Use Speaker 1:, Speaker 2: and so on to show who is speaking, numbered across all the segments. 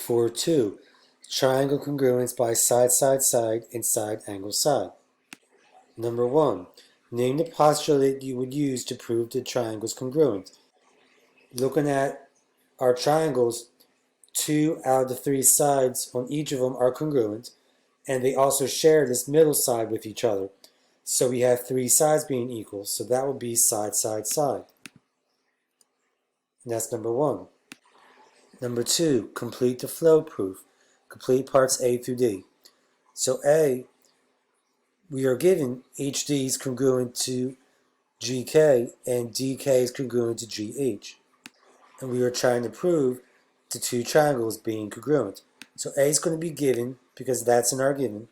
Speaker 1: For 2, triangle congruence by side, side, side, and side, angle, side. Number 1, name the postulate you would use to prove the triangle's congruent. Looking at our triangles, 2 out of the 3 sides on each of them are congruent, and they also share this middle side with each other. So we have 3 sides being equal, so that would be side, side, side. And that's number 1. Number 2, complete the flow proof. Complete parts A through D. So A, we are given HD is congruent to GK and DK is congruent to GH. And we are trying to prove the 2 triangles being congruent. So A is going to be given because that's in our given.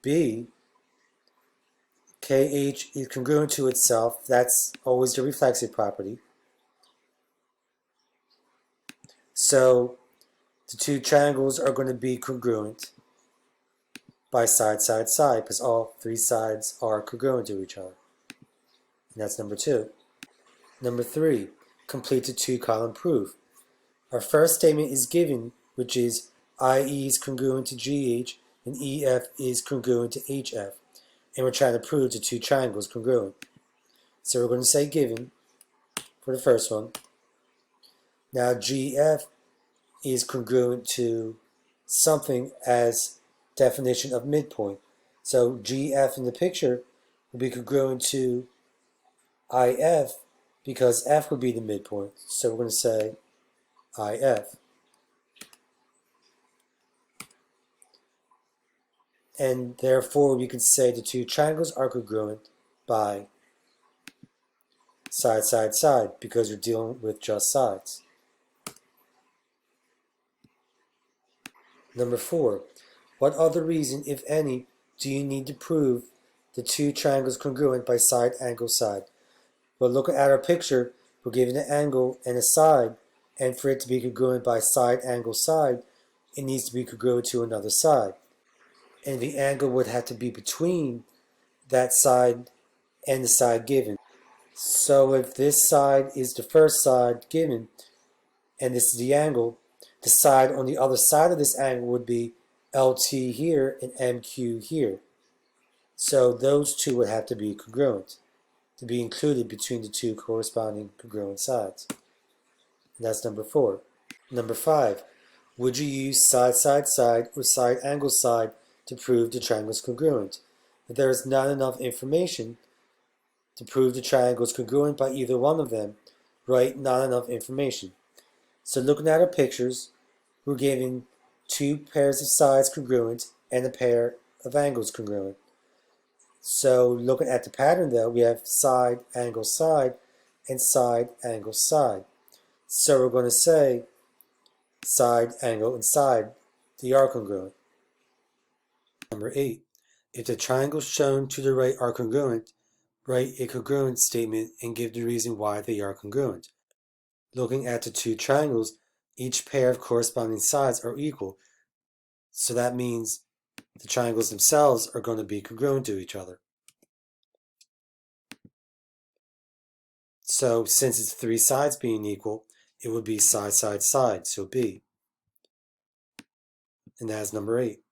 Speaker 1: B, KH is congruent to itself. That's always the reflexive property. So the 2 triangles are going to be congruent by side, side, side, because all 3 sides are congruent to each other. And that's number 2. Number 3, complete the 2-column proof. Our first statement is given, which is IE is congruent to GH and EF is congruent to HF. And we're trying to prove the 2 triangles congruent. So we're going to say given for the first one. Now GF is congruent to something as definition of midpoint. So GF in the picture will be congruent to IF because F would be the midpoint. So we're going to say IF. And therefore we can say the 2 triangles are congruent by side, side, side because we're dealing with just sides. Number 4, what other reason, if any, do you need to prove the 2 triangles congruent by side, angle, side? Well, looking at our picture, we're given an angle and a side, and for it to be congruent by side, angle, side, it needs to be congruent to another side. And the angle would have to be between that side and the side given. So if this side is the first side given, and this is the angle, the side on the other side of this angle would be LT here and MQ here. So those 2 would have to be congruent to be included between the 2 corresponding congruent sides. And that's number 4. Number 5, would you use side, side, side or side, angle, side to prove the triangles congruent? If there is not enough information to prove the triangles congruent by either one of them, write not enough information. So looking at our pictures, we're given 2 pairs of sides congruent and a pair of angles congruent. So looking at the pattern though, we have side, angle, side, and side, angle, side. So we're going to say side, angle, and side, they are congruent. Number 8, if the triangles shown to the right are congruent, write a congruence statement and give the reason why they are congruent. Looking at the 2 triangles, each pair of corresponding sides are equal. So that means the triangles themselves are going to be congruent to each other. So since it's 3 sides being equal, it would be side, side, side, so B. And that's number 8.